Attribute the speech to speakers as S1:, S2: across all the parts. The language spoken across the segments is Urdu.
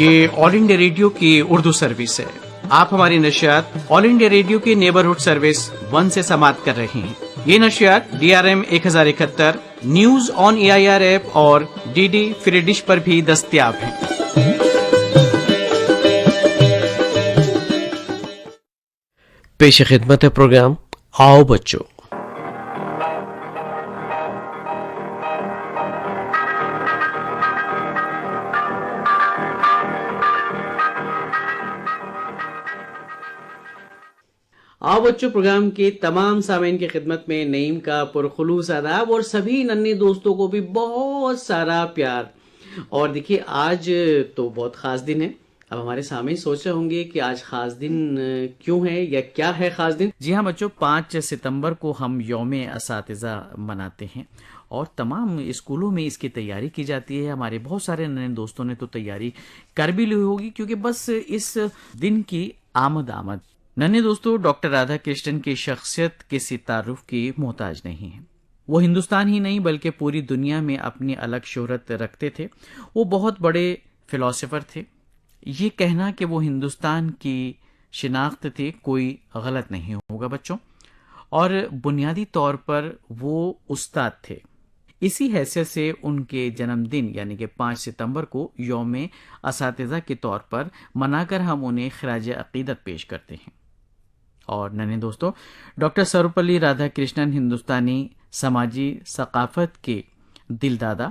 S1: یہ آل انڈیا ریڈیو کی اردو سروس ہے۔ آپ ہماری نشریات آل انڈیا ریڈیو کی نیبرہڈ سروس 1 سے سماعت کر رہے ہیں۔ یہ نشریات DRM 1071 news on AIR app اور DD فری ڈش پر بھی دستیاب ہیں۔
S2: پیش خدمت پروگرام آؤ بچوں۔
S1: آؤ بچوں پروگرام کے تمام سامعین کی خدمت میں نعیم کا پرخلوص آداب اور سبھی ننھے دوستوں کو بھی بہت سارا پیار۔ اور دیکھیے آج تو بہت خاص دن ہے۔ اب ہمارے سامعین سوچ رہے ہوں گے کہ آج خاص دن کیوں ہے یا کیا ہے خاص دن۔ جی ہاں بچوں، 5 ستمبر کو ہم یوم اساتذہ مناتے ہیں اور تمام اسکولوں میں اس کی تیاری کی جاتی ہے۔ ہمارے بہت سارے نئے دوستوں نے تو تیاری کر بھی لی ہوگی کیونکہ بس اس دن کی آمد ننے دوستوں ڈاکٹر رادھا کرشنن کی شخصیت کسی تعارف کی محتاج نہیں ہے۔ وہ ہندوستان ہی نہیں بلکہ پوری دنیا میں اپنی الگ شہرت رکھتے تھے۔ وہ بہت بڑے فلاسفر تھے۔ یہ کہنا کہ وہ ہندوستان کی شناخت تھی کوئی غلط نہیں ہوگا بچوں، اور بنیادی طور پر وہ استاد تھے۔ اسی حیثیت سے ان کے جنم دن یعنی کہ 5 ستمبر کو یوم اساتذہ کے طور پر منا کر ہم انہیں خراج عقیدت پیش کرتے ہیں۔ اور ننے دوستوں، ڈاکٹر سروپلی رادھا کرشنن ہندوستانی سماجی ثقافت کے دل دادا،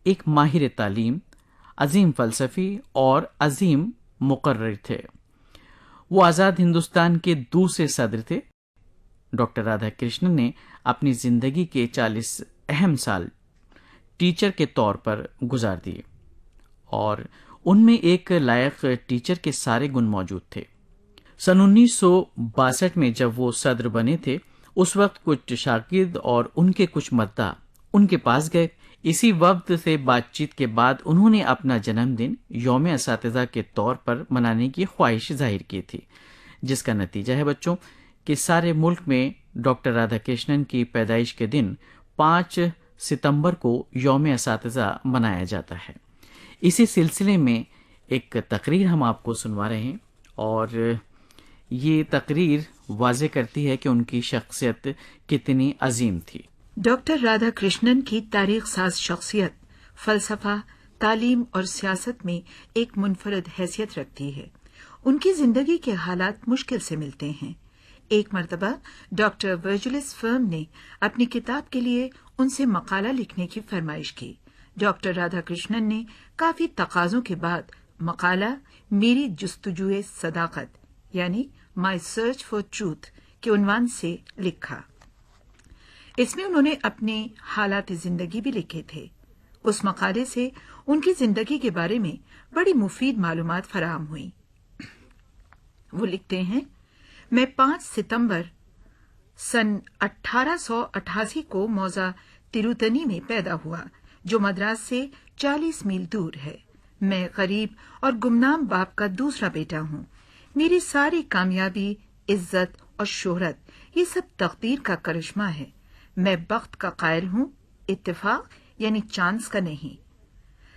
S1: ایک ماہر تعلیم، عظیم فلسفی اور عظیم مقرر تھے۔ وہ آزاد ہندوستان کے دوسرے صدر تھے۔ ڈاکٹر رادھا کرشنن نے اپنی زندگی کے 40 اہم سال ٹیچر کے طور پر گزار دیے، اور ان میں ایک لائق ٹیچر کے سارے گن موجود تھے۔ سن 1962 میں جب وہ صدر بنے تھے، اس وقت کچھ شاگرد اور ان کے کچھ مداح ان کے پاس گئے۔ اسی وقت سے بات چیت کے بعد انہوں نے اپنا جنم دن یوم اساتذہ کے طور پر منانے کی خواہش ظاہر کی تھی، جس کا نتیجہ ہے بچوں کہ سارے ملک میں ڈاکٹر رادھا کرشنن کی پیدائش کے دن 5 ستمبر کو یوم اساتذہ منایا جاتا ہے۔ اسی سلسلے میں ایک تقریر ہم آپ کو سنوا رہے ہیں، اور یہ تقریر واضح کرتی ہے کہ ان کی شخصیت کتنی عظیم تھی۔
S3: ڈاکٹر رادھا کرشنن کی تاریخ ساز شخصیت فلسفہ، تعلیم اور سیاست میں ایک منفرد حیثیت رکھتی ہے۔ ان کی زندگی کے حالات مشکل سے ملتے ہیں۔ ایک مرتبہ ڈاکٹر ورجلس فرم نے اپنی کتاب کے لیے ان سے مقالہ لکھنے کی فرمائش کی۔ ڈاکٹر رادھا کرشنن نے کافی تقاضوں کے بعد مقالہ میری جستجوئے صداقت یعنی مائی سرچ فار ٹروتھ کے عنوان سے لکھا۔ اس میں انہوں نے اپنے حالات زندگی بھی لکھے تھے۔ اس مقالے سے ان کی زندگی کے بارے میں بڑی مفید معلومات فراہم ہوئیں۔ وہ لکھتے ہیں، میں 5 ستمبر سن 1888 کو موضع تروتنی میں پیدا ہوا، جو مدراس سے 40 میل دور ہے۔ میں غریب اور گمنام باپ کا دوسرا بیٹا ہوں۔ میری ساری کامیابی، عزت اور شہرت یہ سب تقدیر کا کرشمہ ہے۔ میں بخت کا قائل ہوں، اتفاق یعنی چانس کا نہیں۔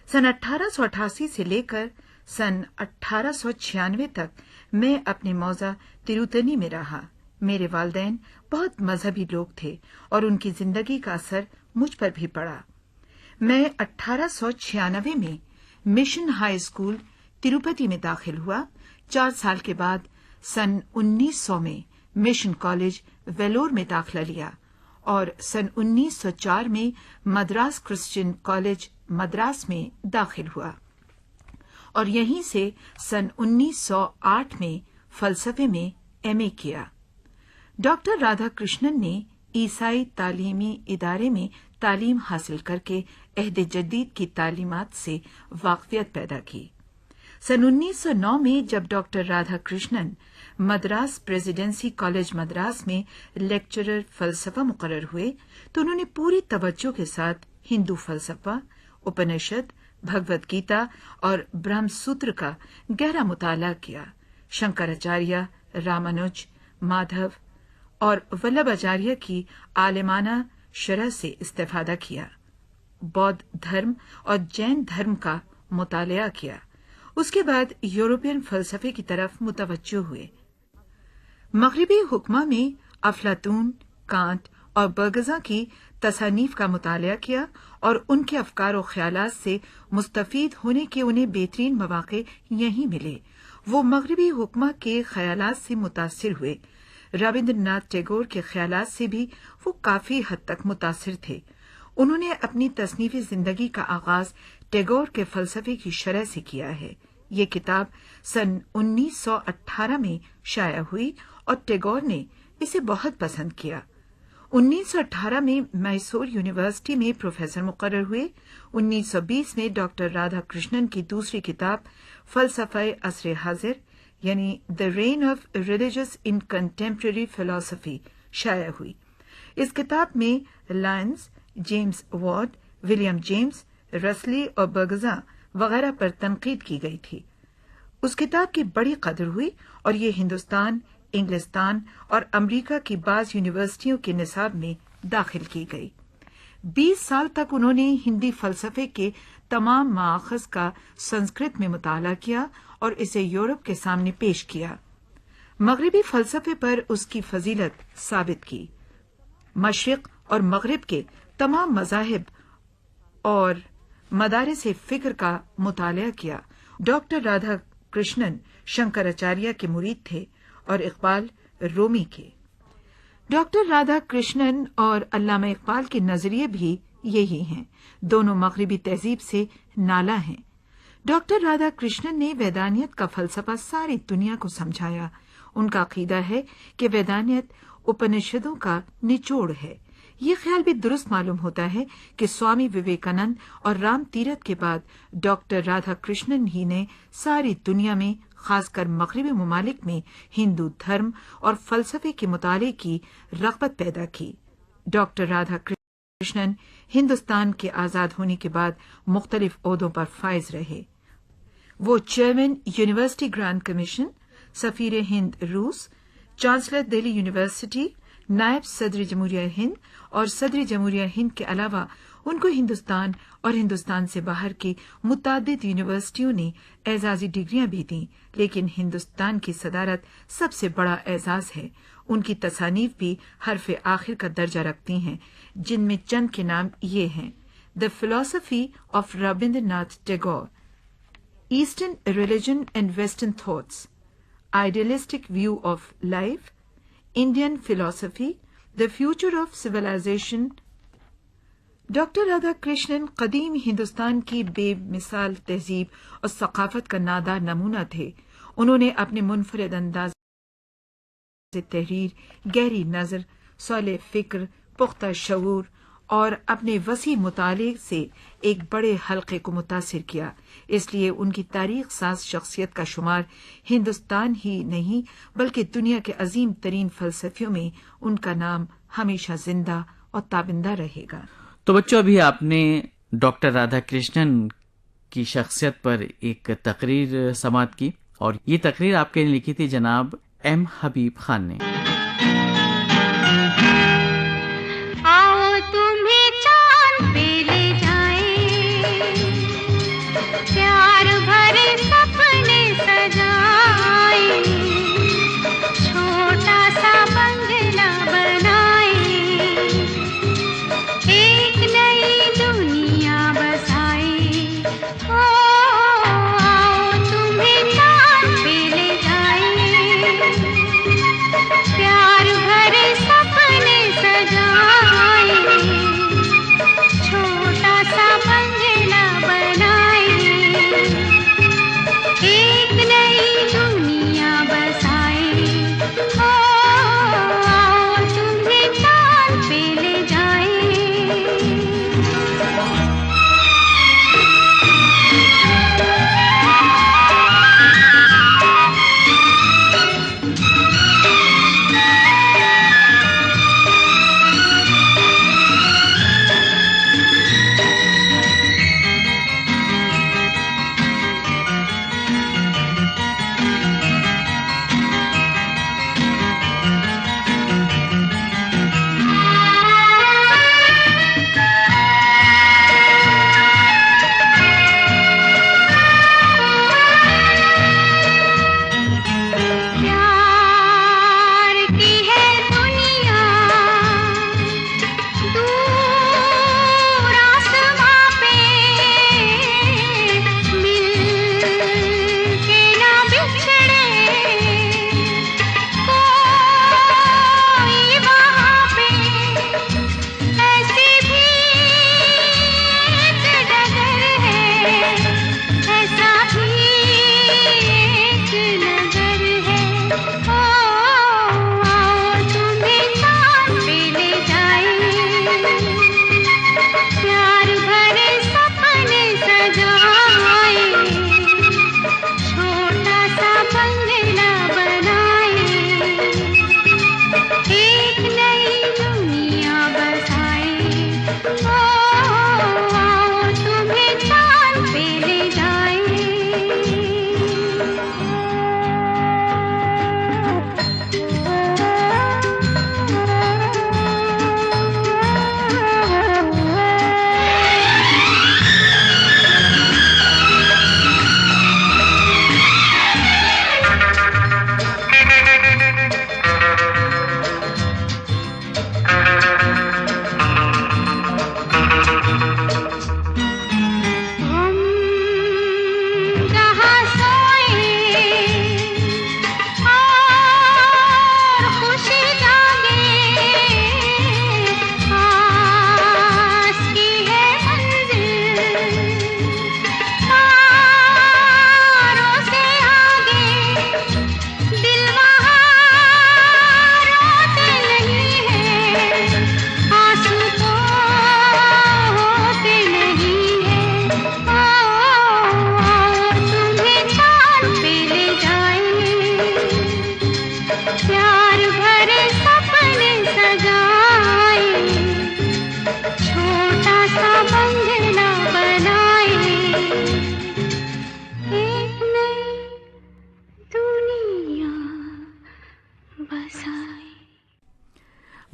S3: سن 1888 سے لے کر سن 1896 تک میں اپنے موضع تروتنی میں رہا۔ میرے والدین بہت مذہبی لوگ تھے اور ان کی زندگی کا اثر مجھ پر بھی پڑا۔ میں 1896 میں مشن ہائی اسکول تروپتی میں داخل ہوا۔ 4 سال کے بعد سن 1900 میں مشن کالج ویلور میں داخلہ لیا اور سن 1904 میں مدراس کرسچین کالج مدراس میں داخل ہوا، اور یہیں سے سن 1908 میں فلسفے میں ایم اے کیا۔ ڈاکٹر رادھا کرشنن نے عیسائی تعلیمی ادارے میں تعلیم حاصل کر کے عہد جدید کی تعلیمات سے واقفیت پیدا کی۔ سن 1909 میں جب doctor Radha Krishnan Madras presidency college Madras میں لیکچرر فلسفہ مقرر ہوئے تو انہوں نے پوری توجہ کے ساتھ ہندو فلسفہ، اپنشد، بھگوت گیتا اور برہم سوتر کا گہرا مطالعہ کیا۔ شنکراچاریہ، رامانج، مادھو اور ولبھ آچاریہ کی عالمانہ شرح سے استفادہ کیا۔ بودھ دھرم اور جین دھرم کا مطالعہ کیا۔ اس کے بعد یورپین فلسفے کی طرف متوجہ ہوئے۔ مغربی حکماء میں افلاطون، کانٹ اور برگزا کی تصانیف کا مطالعہ کیا اور ان کے افکار و خیالات سے مستفید ہونے کے انہیں بہترین مواقع یہیں ملے۔ وہ مغربی حکماء کے خیالات سے متاثر ہوئے۔ رابندر ناتھ ٹیگور کے خیالات سے بھی وہ کافی حد تک متاثر تھے۔ انہوں نے اپنی تصنیفی زندگی کا آغاز ٹیگور کے فلسفے کی شرح سے کیا ہے۔ یہ کتاب سن 1918 میں شائع ہوئی اور ٹیگور نے اسے بہت پسند کیا۔ 1918 میں میسور یونیورسٹی میں پروفیسر مقرر ہوئے۔ 1920 میں ڈاکٹر رادھا کرشنن کی دوسری کتاب فلسفہ عصر حاضر یعنی The Reign of Religious in Contemporary Philosophy شائع ہوئی۔ اس کتاب میں لائنز، جیمز وارڈ، ولیم جیمز، رسلی اور برگزا وغیرہ پر تنقید کی گئی تھی۔ اس کتاب کی بڑی قدر ہوئی اور یہ ہندوستان، انگلستان اور امریکہ کی بعض یونیورسٹیوں کے نصاب میں داخل کی گئی۔ 20 سال تک انہوں نے ہندی فلسفے کے تمام مآخذ کا سنسکرت میں مطالعہ کیا اور اسے یورپ کے سامنے پیش کیا۔ مغربی فلسفے پر اس کی فضیلت ثابت کی۔ مشرق اور مغرب کے تمام مذاہب اور مدارس فکر کا مطالعہ کیا۔ ڈاکٹر رادھا کرشنن شنکراچاریہ کے مرید تھے اور اقبال رومی کے۔ ڈاکٹر رادھا کرشنن اور علامہ اقبال کے نظریے بھی یہی ہیں، دونوں مغربی تہذیب سے نالا ہیں۔ ڈاکٹر رادھا کرشنن نے ویدانیت کا فلسفہ ساری دنیا کو سمجھایا۔ ان کا عقیدہ ہے کہ ویدانیت اپنشدوں کا نچوڑ ہے۔ یہ خیال بھی درست معلوم ہوتا ہے کہ سوامی وویکانند اور رام تیرتھ کے بعد ڈاکٹر رادھا کرشنن ہی نے ساری دنیا میں، خاص کر مغربی ممالک میں، ہندو دھرم اور فلسفے کے مطالعے کی رغبت پیدا کی۔ ڈاکٹر رادھا کرشنن ہندوستان کے آزاد ہونے کے بعد مختلف عہدوں پر فائز رہے۔ وہ چیئرمین یونیورسٹی گرانٹ کمیشن، سفیر ہند روس، چانسلر دہلی یونیورسٹی، نائب صدر جمہوریہ ہند اور صدر جمہوریہ ہند کے علاوہ ان کو ہندوستان اور ہندوستان سے باہر کی متعدد یونیورسٹیوں نے اعزازی ڈگریاں بھی دیں، لیکن ہندوستان کی صدارت سب سے بڑا اعزاز ہے۔ ان کی تصانیف بھی حرف آخر کا درجہ رکھتی ہیں، جن میں چند کے نام یہ ہیں: The Philosophy of Rabindranath Tagore, Eastern Religion and Western Thoughts, Idealistic View of Life, Indian Philosophy, The Future of Civilization۔ Doctor Radha Krishnan قدیم ہندوستان کی بے مثال تہذیب اور ثقافت کا نادار نمونہ تھے۔ انہوں نے اپنے منفرد انداز تحریر، گہری نظر، صالح فکر، پختہ شعور اور اپنے وسیع مطالعے سے ایک بڑے حلقے کو متاثر کیا۔ اس لیے ان کی تاریخ ساز شخصیت کا شمار ہندوستان ہی نہیں بلکہ دنیا کے عظیم ترین فلسفیوں میں ان کا نام ہمیشہ زندہ اور تابندہ رہے گا۔
S1: تو بچوں، ابھی آپ نے ڈاکٹر رادھا کرشنن کی شخصیت پر ایک تقریر سماعت کی، اور یہ تقریر آپ کے لیے لکھی تھی جناب ایم حبیب خان نے۔
S4: آؤ تمہیں چاند پہ لے جائیں، پیار بھرے سپنے سجائیں، چھوٹا سا بنگلہ بنائیں، ایک نئی دنیا بسائیں۔ آؤ تمہیں چاند پہ لے جائیں۔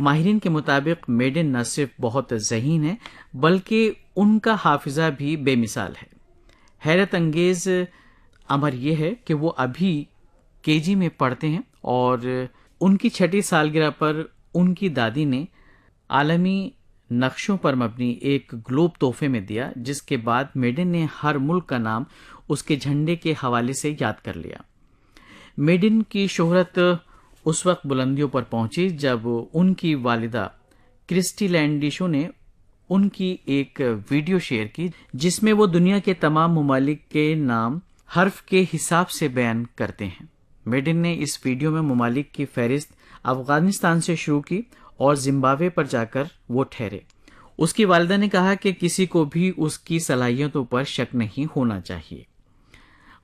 S1: ماہرین کے مطابق میڈن نہ صرف بہت ذہین ہے بلکہ ان کا حافظہ بھی بے مثال ہے۔ حیرت انگیز امر یہ ہے کہ وہ ابھی KG میں پڑھتے ہیں اور ان کی 6 سالگرہ پر ان کی دادی نے عالمی نقشوں پر مبنی ایک گلوب تحفے میں دیا، جس کے بعد میڈن نے ہر ملک کا نام اس کے جھنڈے کے حوالے سے یاد کر لیا۔ میڈن کی شہرت اس وقت بلندیوں پر پہنچی جب ان کی والدہ کرسٹی لینڈیشو نے ان کی ایک ویڈیو شیئر کی جس میں وہ دنیا کے تمام ممالک کے نام حرف کے حساب سے بیان کرتے ہیں۔ میڈن نے اس ویڈیو میں ممالک کی فہرست افغانستان سے شروع کی اور زمبابوے پر جا کر وہ ٹھہرے۔ اس کی والدہ نے کہا کہ کسی کو بھی اس کی صلاحیتوں پر شک نہیں ہونا چاہیے۔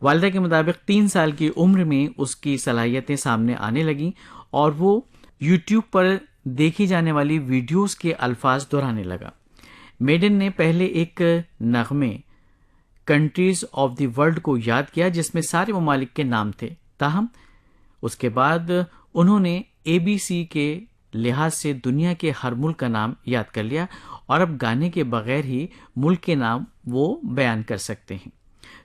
S1: والدہ کے مطابق 3 سال کی عمر میں اس کی صلاحیتیں سامنے آنے لگیں اور وہ یوٹیوب پر دیکھی جانے والی ویڈیوز کے الفاظ دہرانے لگا۔ میڈن نے پہلے ایک نغمے کنٹریز آف دی ورلڈ کو یاد کیا جس میں سارے ممالک کے نام تھے، تاہم اس کے بعد انہوں نے ABC کے لحاظ سے دنیا کے ہر ملک کا نام یاد کر لیا اور اب گانے کے بغیر ہی ملک کے نام وہ بیان کر سکتے ہیں۔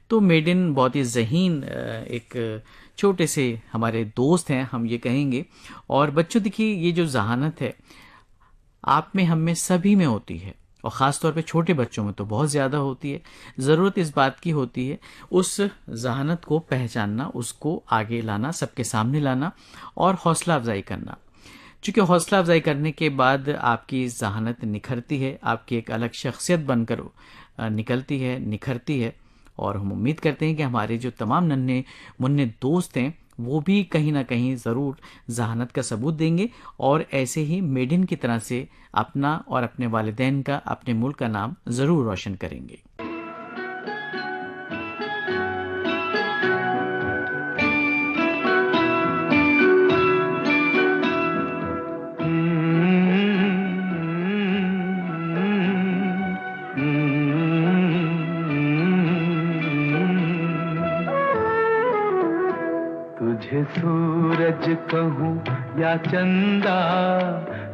S1: تو میڈن بہت ہی ذہین ایک چھوٹے سے ہمارے دوست ہیں، ہم یہ کہیں گے۔ اور بچوں دیکھیے، یہ جو ذہانت ہے آپ میں، ہم میں، سبھی میں ہوتی ہے اور خاص طور پہ چھوٹے بچوں میں تو بہت زیادہ ہوتی ہے۔ ضرورت اس بات کی ہوتی ہے اس ذہانت کو پہچاننا، اس کو آگے لانا، سب کے سامنے لانا اور حوصلہ افزائی کرنا۔ چونکہ حوصلہ افزائی کرنے کے بعد آپ کی ذہانت نکھرتی ہے، آپ کی ایک الگ شخصیت بن کر نکلتی ہے، نکھرتی ہے، اور ہم امید کرتے ہیں کہ ہمارے جو تمام ننھے منھے دوست ہیں وہ بھی کہیں نہ کہیں ضرور ذہانت کا ثبوت دیں گے اور ایسے ہی میڈن کی طرح سے اپنا اور اپنے والدین کا، اپنے ملک کا نام ضرور روشن کریں گے۔
S5: تجھے سورج کہوں یا چندا،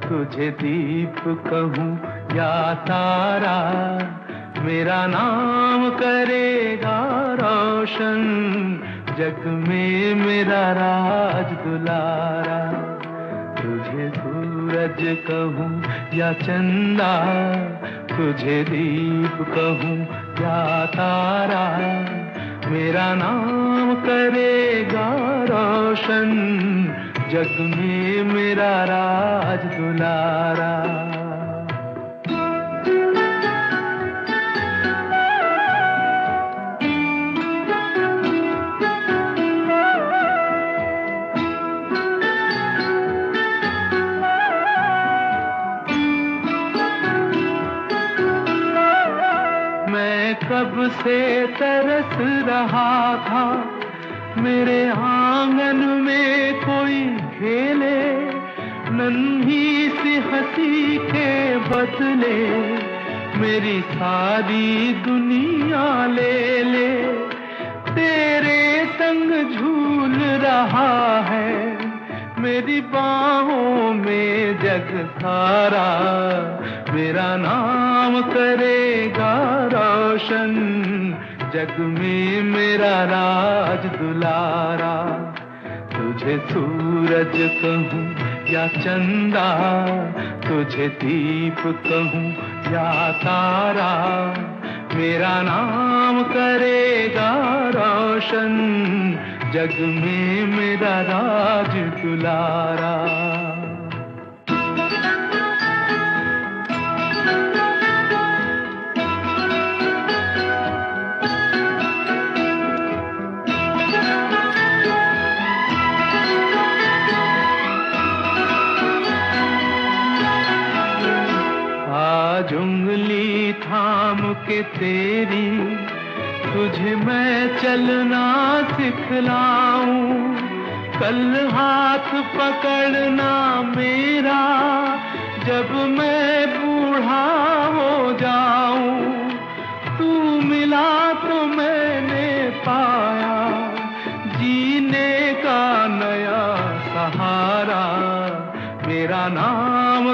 S5: تجھے دیپ کہوں یا تارا، میرا نام کرے گا روشن، جگ میں میرا راج دلارا۔ تجھے سورج کہوں یا چندا، تجھے دیپ کہوں یا تارا، میرا نام کرے گا روشن، جگ میں میرا راج دلارا۔ میں کب سے ترس رہا تھا میرے آنگن میں کوئی کھیلے، ننھی سی ہنسی کے بدلے میری ساری دنیا لے لے، تیرے سنگ جھول رہا ہے میری باہوں میں جگ سارا، میرا نام کرے گا روشن، جگ میں میرا راج دلارا۔ تجھے سورج کہوں یا چندا، تجھے دیپ کہوں یا تارا، میرا نام کرے گا روشن، جگ میں میرا راج دلارا۔ آج انگلی تھام کے تیری تجھے میں چلنا سکھلاؤں، کل ہاتھ پکڑنا میرا جب میں بوڑھا ہو جاؤں، تو ملا تو میں نے پایا جینے کا نیا سہارا، میرا نام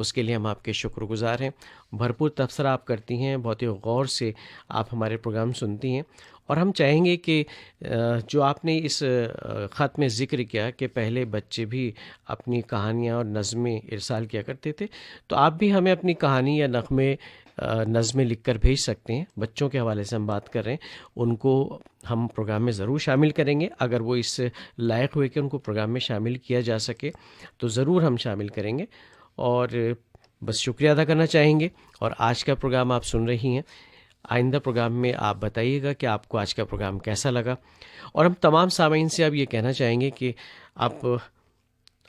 S2: اس کے لیے ہم آپ کے شکر گزار ہیں. بھرپور تبصرہ آپ کرتی ہیں, بہت ہی غور سے آپ ہمارے پروگرام سنتی ہیں, اور ہم چاہیں گے کہ جو آپ نے اس خط میں ذکر کیا کہ پہلے بچے بھی اپنی کہانیاں اور نظمیں ارسال کیا کرتے تھے, تو آپ بھی ہمیں اپنی کہانی یا نظمیں لکھ کر بھیج سکتے ہیں. بچوں کے حوالے سے ہم بات کر رہے ہیں, ان کو ہم پروگرام میں ضرور شامل کریں گے. اگر وہ اس لائق ہوئے کہ ان کو پروگرام میں شامل کیا جا سکے تو ضرور ہم شامل کریں گے. اور بس شکریہ ادا کرنا چاہیں گے. اور آج کا پروگرام آپ سن رہی ہیں. آئندہ پروگرام میں آپ بتائیے گا کہ آپ کو آج کا پروگرام کیسا لگا. اور ہم تمام سامعین سے اب یہ کہنا چاہیں گے کہ اب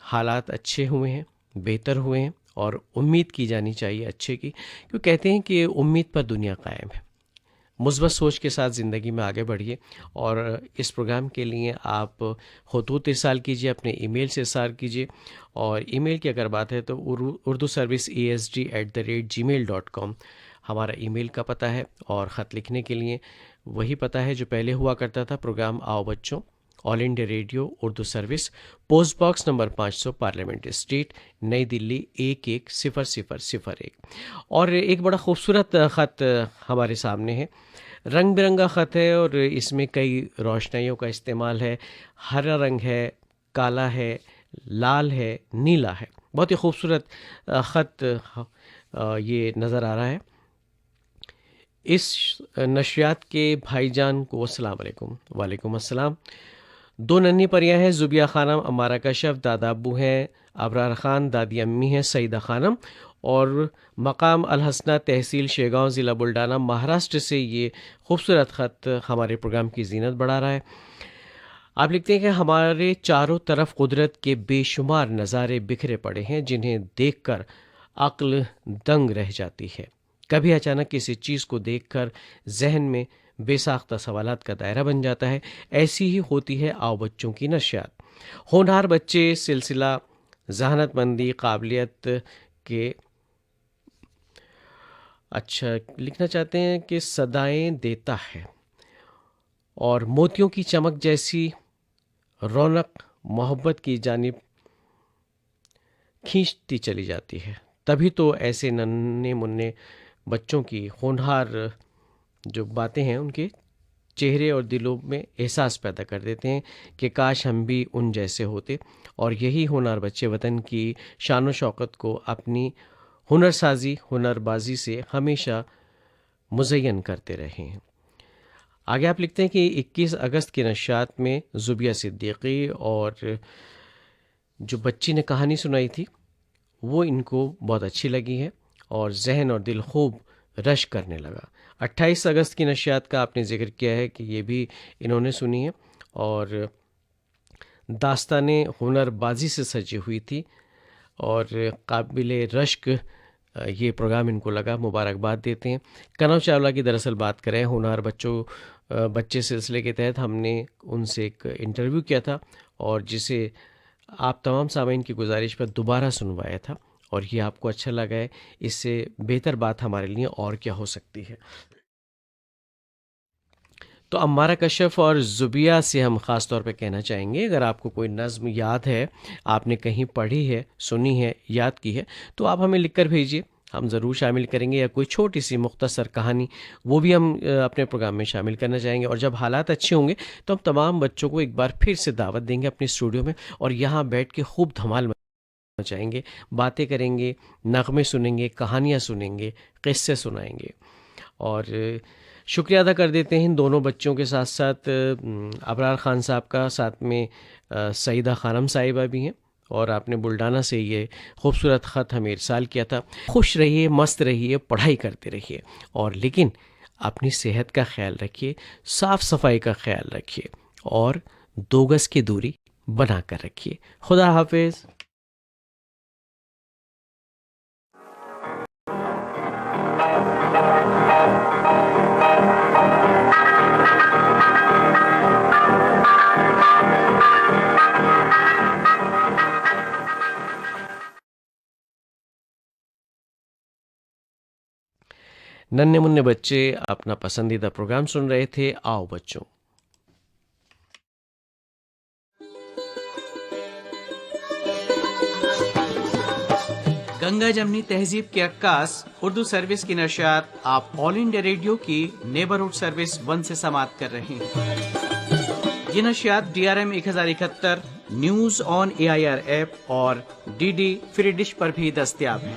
S2: حالات اچھے ہوئے ہیں, بہتر ہوئے ہیں, اور امید کی جانی چاہیے اچھے کی, کیوں کہتے ہیں کہ امید پر دنیا قائم ہے. مثبت سوچ کے ساتھ زندگی میں آگے بڑھیے. اور اس پروگرام کے لیے آپ خطوط ارسال کیجیے, اپنے ای میل سے ارسال کیجیے. اور ای میل کی اگر بات ہے تو اردو سروس ESD@gmail.com ہمارا ای میل کا پتہ ہے. اور خط لکھنے کے لیے وہی پتہ ہے جو پہلے ہوا کرتا تھا, پروگرام آؤ بچوں, All India Radio Urdu service, post box number 500, Parliament Street, نئی دلی 110001. اور ایک بڑا خوبصورت خط ہمارے سامنے ہے. رنگ برنگا خط ہے اور اس میں کئی روشنائیوں کا استعمال ہے. ہرا رنگ ہے, کالا ہے, لال ہے, نیلا ہے. بہت ہی خوبصورت خط یہ نظر آ رہا ہے. اس نشریات کے بھائی جان کو السلام علیکم. وعلیکم السلام. 2 ننھی پریاں ہیں, زبیہ خانم, امارہ کشف, دادا ابو ہیں ابرار خان, دادی امی ہیں سعیدہ خانم, اور مقام الحسنہ, تحصیل شیگاؤں, ضلع بلڈانہ, مہاراشٹر سے یہ خوبصورت خط ہمارے پروگرام کی زینت بڑھا رہا ہے. آپ لکھتے ہیں کہ ہمارے چاروں طرف قدرت کے بے شمار نظارے بکھرے پڑے ہیں جنہیں دیکھ کر عقل دنگ رہ جاتی ہے. کبھی اچانک کسی چیز کو دیکھ کر ذہن میں بے ساختہ سوالات کا دائرہ بن جاتا ہے. ایسی ہی ہوتی ہے آؤ بچوں کی نشریات. ہونہار بچے سلسلہ ذہانت مندی, قابلیت کے لکھنا چاہتے ہیں کہ صدائیں دیتا ہے, اور موتیوں کی چمک جیسی رونق محبت کی جانب کھینچتی چلی جاتی ہے. تبھی تو ایسے ننھے منھے بچوں کی ہونہار جو باتیں ہیں ان کے چہرے اور دلوں میں احساس پیدا کر دیتے ہیں کہ کاش ہم بھی ان جیسے ہوتے. اور یہی ہونہار بچے وطن کی شان و شوکت کو اپنی ہنر سازی, ہنر بازی سے ہمیشہ مزین کرتے رہے ہیں. آگے آپ لکھتے ہیں کہ 21 اگست کی نشریات میں زبیہ صدیقی اور جو بچی نے کہانی سنائی تھی وہ ان کو بہت اچھی لگی ہے اور ذہن اور دل خوب رش کرنے لگا. 28 اگست کی نشریات کا آپ نے ذکر کیا ہے کہ یہ بھی انہوں نے سنی ہے, اور داستان ہنر بازی سے سجی ہوئی تھی اور قابل رشک یہ پروگرام ان کو لگا. مبارکباد دیتے ہیں. کنو چاولہ کی دراصل بات کریں, ہونہار بچے سلسلے کے تحت ہم نے ان سے ایک انٹرویو کیا تھا اور جسے آپ تمام سامعین کی گزارش پر دوبارہ سنوایا تھا, اور یہ آپ کو اچھا لگا ہے. اس سے بہتر بات ہمارے لیے اور کیا ہو سکتی ہے. تو امارہ کشف اور زبیہ سے ہم خاص طور پہ کہنا چاہیں گے, اگر آپ کو کوئی نظم یاد ہے, آپ نے کہیں پڑھی ہے, سنی ہے, یاد کی ہے, تو آپ ہمیں لکھ کر بھیجیے, ہم ضرور شامل کریں گے. یا کوئی چھوٹی سی مختصر کہانی, وہ بھی ہم اپنے پروگرام میں شامل کرنا چاہیں گے. اور جب حالات اچھے ہوں گے تو ہم تمام بچوں کو ایک بار پھر سے دعوت دیں گے اپنے اسٹوڈیو میں, اور یہاں بیٹھ کے خوب دھمال مچائیں گے, باتیں کریں گے, نغمے سنیں گے, کہانیاں سنیں گے, قصے سنائیں گے. اور شکریہ ادا کر دیتے ہیں دونوں بچوں کے ساتھ ساتھ ابرار خان صاحب کا, ساتھ میں سعیدہ خانم صاحبہ بھی ہیں, اور آپ نے بلڈانہ سے یہ خوبصورت خط ہمیں ارسال کیا تھا. خوش رہیے, مست رہیے, پڑھائی کرتے رہیے, اور لیکن اپنی صحت کا خیال رکھیے, صاف صفائی کا خیال رکھیے, اور 2 گز کی دوری بنا کر رکھیے. خدا حافظ. ننھے منھے بچے اپنا پسندیدہ پروگرام سن رہے تھے آؤ بچوں.
S1: گنگا جمنی تہذیب کے عکاس اردو سروس کی نشریات آپ آل انڈیا ریڈیو کی نیبرہڈ سروس 1 سے سماعت کر رہے ہیں۔ یہ نشریات DRM 1071 news on AIR app اور DD فری ڈش پر بھی دستیاب ہیں۔